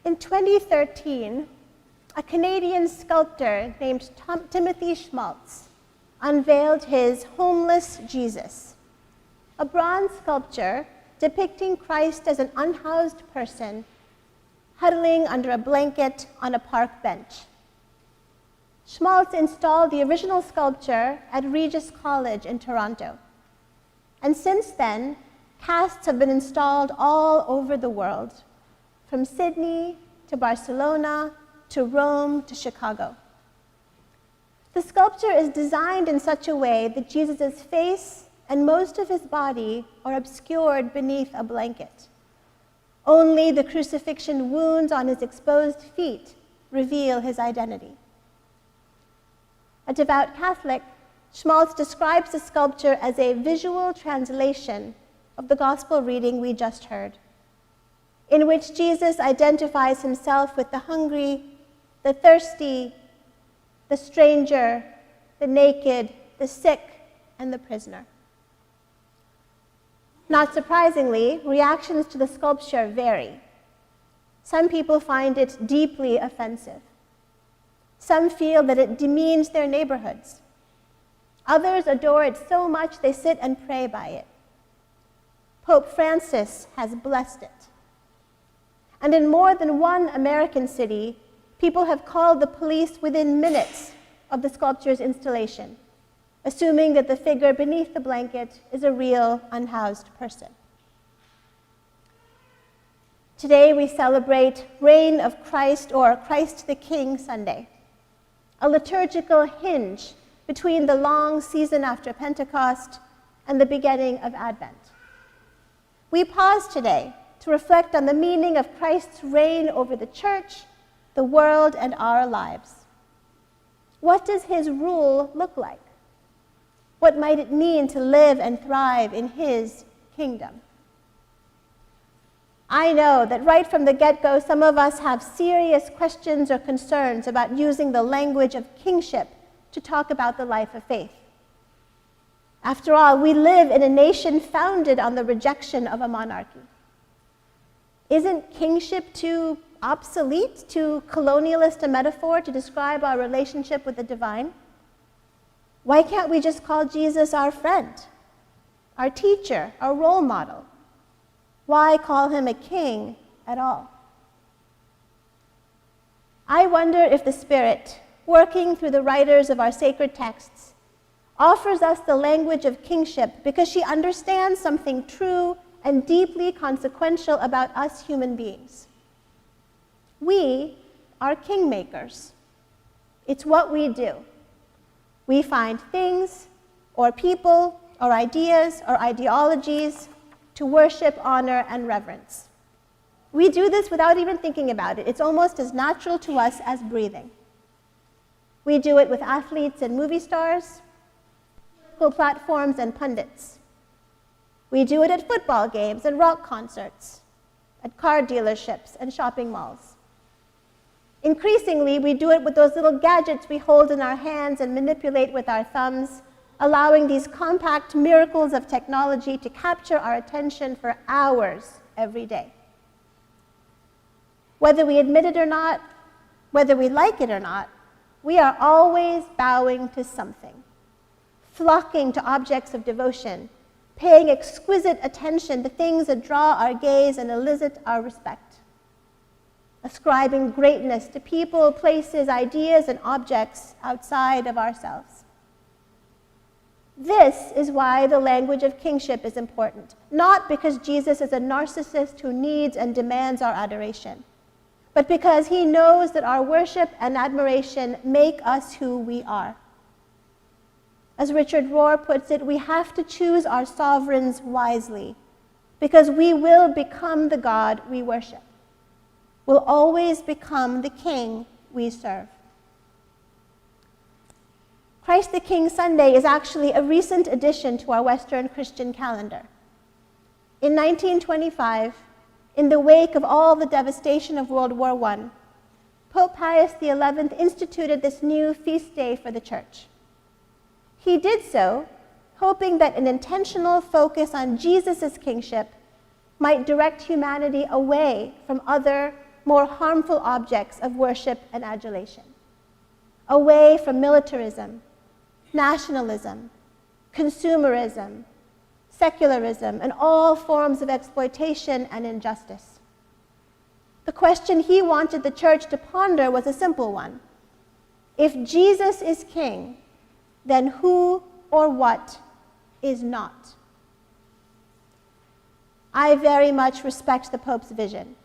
In 2013, a Canadian sculptor named Timothy Schmaltz unveiled his Homeless Jesus, a bronze sculpture depicting Christ as an unhoused person huddling under a blanket on a park bench. Schmaltz installed the original sculpture at Regis College in Toronto. And since then, casts have been installed all over the world, from Sydney to Barcelona to Rome to Chicago. The sculpture is designed in such a way that Jesus' face and most of his body are obscured beneath a blanket. Only the crucifixion wounds on his exposed feet reveal his identity. A devout Catholic, Schmaltz describes the sculpture as a visual translation of the gospel reading we just heard, in which Jesus identifies himself with the hungry, the thirsty, the stranger, the naked, the sick, and the prisoner. Not surprisingly, reactions to the sculpture vary. Some people find it deeply offensive. Some feel that it demeans their neighborhoods. Others adore it so much they sit and pray by it. Pope Francis has blessed it. And in more than one American city, people have called the police within minutes of the sculpture's installation, assuming that the figure beneath the blanket is a real, unhoused person. Today we celebrate Reign of Christ, or Christ the King Sunday, a liturgical hinge between the long season after Pentecost and the beginning of Advent. We pause today to reflect on the meaning of Christ's reign over the church, the world, and our lives. What does his rule look like? What might it mean to live and thrive in his kingdom? I know that right from the get-go, some of us have serious questions or concerns about using the language of kingship to talk about the life of faith. After all, we live in a nation founded on the rejection of a monarchy. Isn't kingship too obsolete, too colonialist a metaphor to describe our relationship with the divine? Why can't we just call Jesus our friend, our teacher, our role model? Why call him a king at all? I wonder if the Spirit, working through the writers of our sacred texts, offers us the language of kingship because she understands something true and deeply consequential about us human beings. We are kingmakers. It's what we do. We find things, or people, or ideas, or ideologies to worship, honor, and reverence. We do this without even thinking about it. It's almost as natural to us as breathing. We do it with athletes and movie stars, political platforms and pundits. We do it at football games and rock concerts, at car dealerships and shopping malls. Increasingly, we do it with those little gadgets we hold in our hands and manipulate with our thumbs, allowing these compact miracles of technology to capture our attention for hours every day. Whether we admit it or not, whether we like it or not, we are always bowing to something, flocking to objects of devotion, paying exquisite attention to things that draw our gaze and elicit our respect, ascribing greatness to people, places, ideas, and objects outside of ourselves. This is why the language of kingship is important, not because Jesus is a narcissist who needs and demands our adoration, but because he knows that our worship and admiration make us who we are. As Richard Rohr puts it, we have to choose our sovereigns wisely, because we will become the God we worship. We'll always become the king we serve. Christ the King Sunday is actually a recent addition to our Western Christian calendar. In 1925, in the wake of all the devastation of World War I, Pope Pius XI instituted this new feast day for the Church. He did so hoping that an intentional focus on Jesus' kingship might direct humanity away from other, more harmful objects of worship and adulation, away from militarism, nationalism, consumerism, secularism, and all forms of exploitation and injustice. The question he wanted the church to ponder was a simple one. If Jesus is king, then who or what is not? I very much respect the Pope's vision,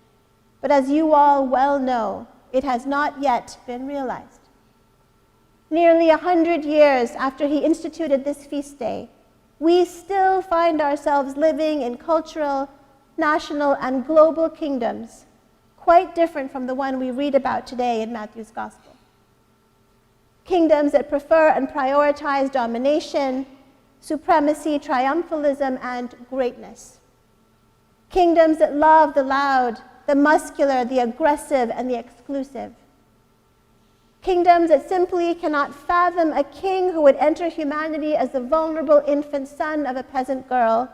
but as you all well know, it has not yet been realized. Nearly 100 years after he instituted this feast day, we still find ourselves living in cultural, national, and global kingdoms quite different from the one we read about today in Matthew's Gospel. Kingdoms that prefer and prioritize domination, supremacy, triumphalism, and greatness. Kingdoms that love the loud, the muscular, the aggressive, and the exclusive. Kingdoms that simply cannot fathom a king who would enter humanity as the vulnerable infant son of a peasant girl,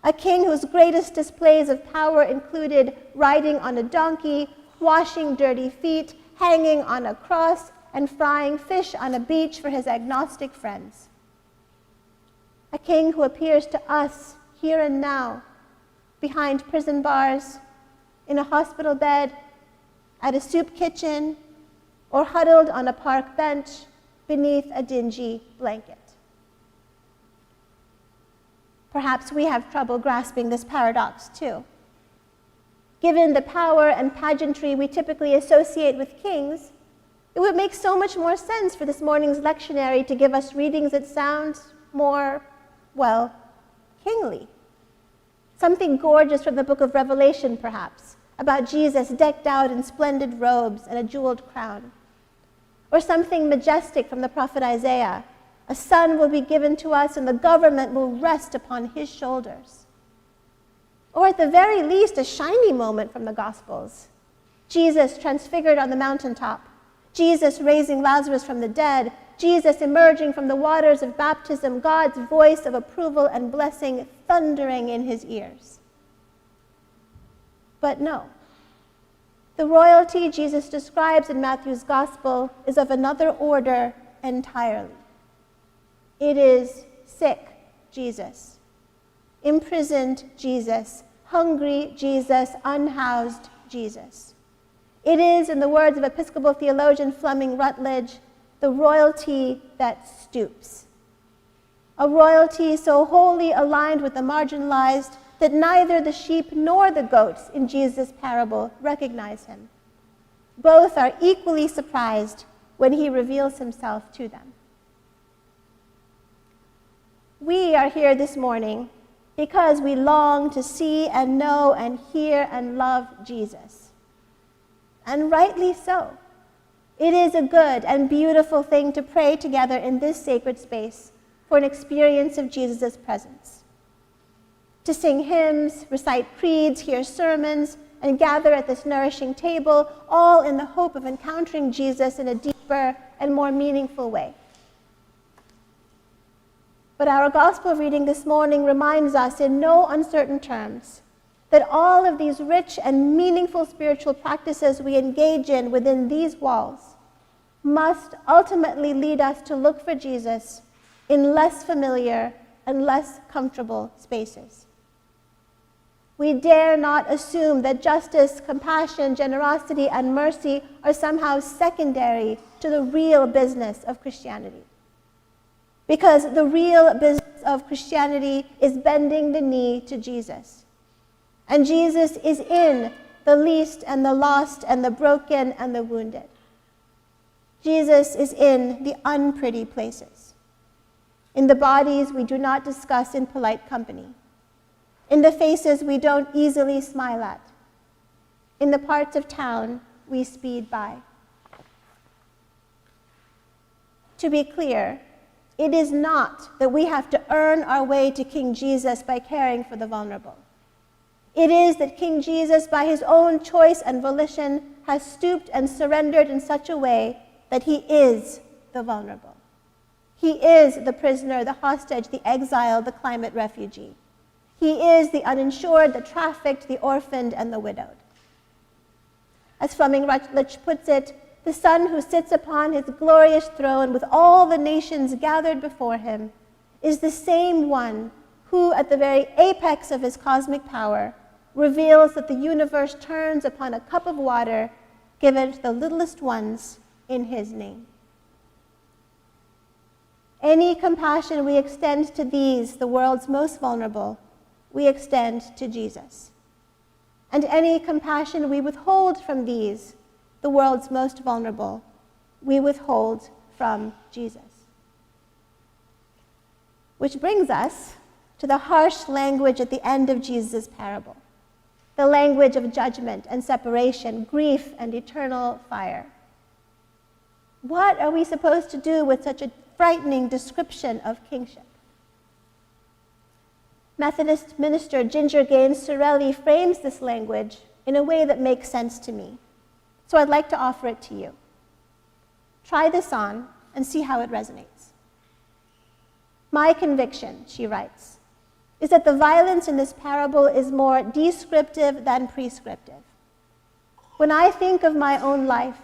a king whose greatest displays of power included riding on a donkey, washing dirty feet, hanging on a cross, and frying fish on a beach for his agnostic friends. A king who appears to us here and now, behind prison bars, in a hospital bed, at a soup kitchen, or huddled on a park bench beneath a dingy blanket. Perhaps we have trouble grasping this paradox too. Given the power and pageantry we typically associate with kings, it would make so much more sense for this morning's lectionary to give us readings that sound more, well, kingly. Something gorgeous from the book of Revelation, perhaps, about Jesus decked out in splendid robes and a jeweled crown. Or something majestic from the prophet Isaiah. A son will be given to us and the government will rest upon his shoulders. Or at the very least, a shiny moment from the Gospels. Jesus transfigured on the mountaintop. Jesus raising Lazarus from the dead. Jesus emerging from the waters of baptism, God's voice of approval and blessing thundering in his ears. But no. The royalty Jesus describes in Matthew's Gospel is of another order entirely. It is sick Jesus, imprisoned Jesus, hungry Jesus, unhoused Jesus. It is, in the words of Episcopal theologian Fleming Rutledge, the royalty that stoops. A royalty so wholly aligned with the marginalized that neither the sheep nor the goats in Jesus' parable recognize him. Both are equally surprised when he reveals himself to them. We are here this morning because we long to see and know and hear and love Jesus. And rightly so. It is a good and beautiful thing to pray together in this sacred space for an experience of Jesus' presence. To sing hymns, recite creeds, hear sermons, and gather at this nourishing table, all in the hope of encountering Jesus in a deeper and more meaningful way. But our gospel reading this morning reminds us in no uncertain terms that all of these rich and meaningful spiritual practices we engage in within these walls must ultimately lead us to look for Jesus in less familiar and less comfortable spaces. We dare not assume that justice, compassion, generosity, and mercy are somehow secondary to the real business of Christianity. Because the real business of Christianity is bending the knee to Jesus. And Jesus is in the least and the lost and the broken and the wounded. Jesus is in the unpretty places. In the bodies we do not discuss in polite company. In the faces we don't easily smile at. In the parts of town we speed by. To be clear, it is not that we have to earn our way to King Jesus by caring for the vulnerable. It is that King Jesus, by his own choice and volition, has stooped and surrendered in such a way that he is the vulnerable. He is the prisoner, the hostage, the exile, the climate refugee. He is the uninsured, the trafficked, the orphaned, and the widowed. As Fleming Rutledge puts it, the Son who sits upon his glorious throne with all the nations gathered before him is the same one who, at the very apex of his cosmic power, reveals that the universe turns upon a cup of water given to the littlest ones in his name. Any compassion we extend to these, the world's most vulnerable, we extend to Jesus. And any compassion we withhold from these, the world's most vulnerable, we withhold from Jesus. Which brings us to the harsh language at the end of Jesus' parable, the language of judgment and separation, grief and eternal fire. What are we supposed to do with such a frightening description of kingship? Methodist minister Ginger Gaines Sorelli frames this language in a way that makes sense to me. So I'd like to offer it to you. Try this on and see how it resonates. My conviction, she writes, is that the violence in this parable is more descriptive than prescriptive. When I think of my own life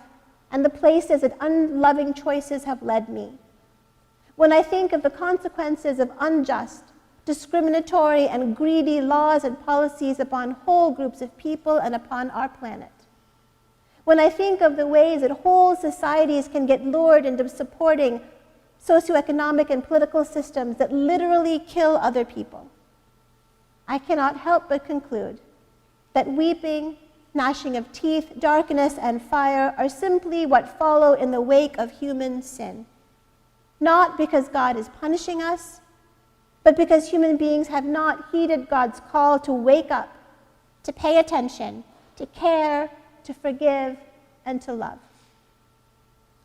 and the places that unloving choices have led me, when I think of the consequences of unjust, discriminatory, and greedy laws and policies upon whole groups of people and upon our planet, when I think of the ways that whole societies can get lured into supporting socioeconomic and political systems that literally kill other people, I cannot help but conclude that weeping, gnashing of teeth, darkness, and fire are simply what follow in the wake of human sin. Not because God is punishing us, but because human beings have not heeded God's call to wake up, to pay attention, to care, to forgive, and to love.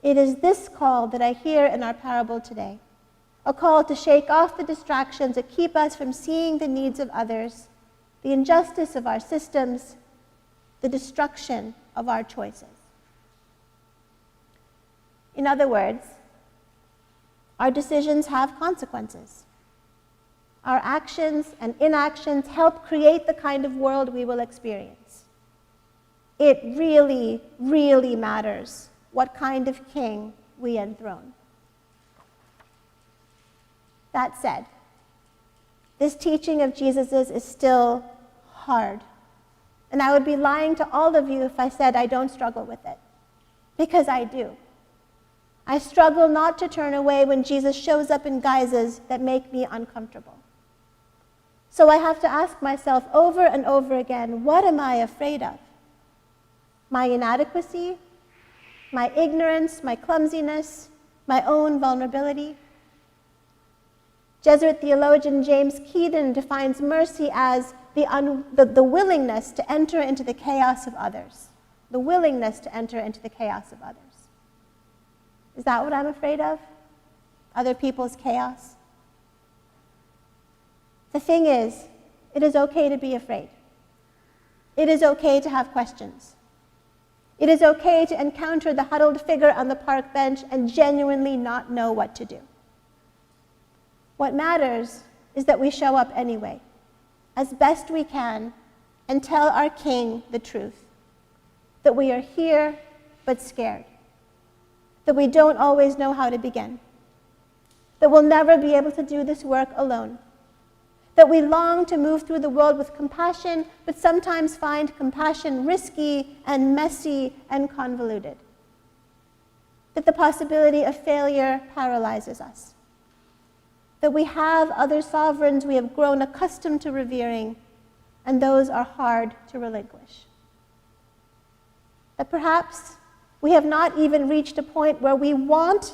It is this call that I hear in our parable today, a call to shake off the distractions that keep us from seeing the needs of others, the injustice of our systems, the destruction of our choices. In other words, our decisions have consequences. Our actions and inactions help create the kind of world we will experience. It really, really matters what kind of king we enthrone. That said, this teaching of Jesus's is still hard. And I would be lying to all of you if I said I don't struggle with it, because I do. I struggle not to turn away when Jesus shows up in guises that make me uncomfortable. So I have to ask myself over and over again, what am I afraid of? My inadequacy, my ignorance, my clumsiness, my own vulnerability? Jesuit theologian James Keaton defines mercy as the willingness to enter into the chaos of others. The willingness to enter into the chaos of others. Is that what I'm afraid of? Other people's chaos? The thing is, it is okay to be afraid. It is okay to have questions. It is okay to encounter the huddled figure on the park bench and genuinely not know what to do. What matters is that we show up anyway, as best we can, and tell our King the truth, that we are here but scared, that we don't always know how to begin, that we'll never be able to do this work alone, that we long to move through the world with compassion, but sometimes find compassion risky and messy and convoluted, that the possibility of failure paralyzes us, that we have other sovereigns we have grown accustomed to revering, and those are hard to relinquish. That perhaps we have not even reached a point where we want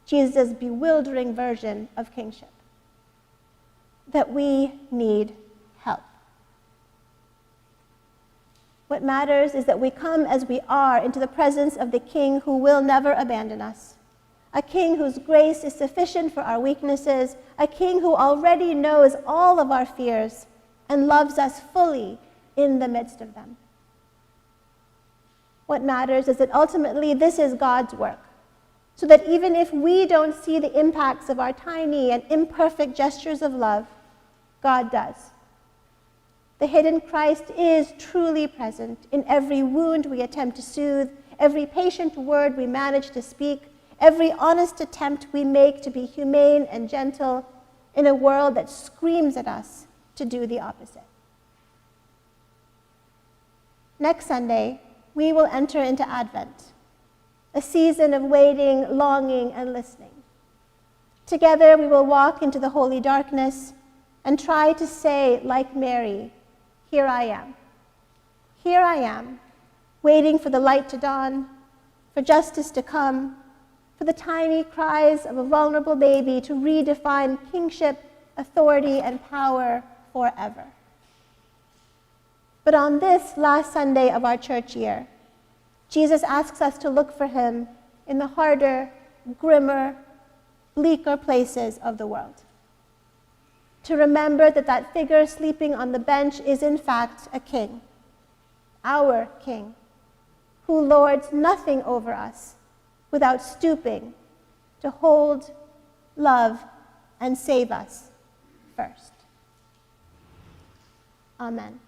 Jesus' bewildering version of kingship. That we need help. What matters is that we come as we are into the presence of the King who will never abandon us, a King whose grace is sufficient for our weaknesses, a King who already knows all of our fears and loves us fully in the midst of them. What matters is that ultimately this is God's work, so that even if we don't see the impacts of our tiny and imperfect gestures of love, God does. The hidden Christ is truly present in every wound we attempt to soothe, every patient word we manage to speak, every honest attempt we make to be humane and gentle in a world that screams at us to do the opposite. Next Sunday, we will enter into Advent, a season of waiting, longing, and listening. Together, we will walk into the holy darkness and try to say, like Mary, "Here I am. Here I am, waiting for the light to dawn, for justice to come, for the tiny cries of a vulnerable baby to redefine kingship, authority, and power forever." But on this last Sunday of our church year, Jesus asks us to look for him in the harder, grimmer, bleaker places of the world. To remember that that figure sleeping on the bench is in fact a king, our king, who lords nothing over us without stooping to hold, love, and save us first. Amen.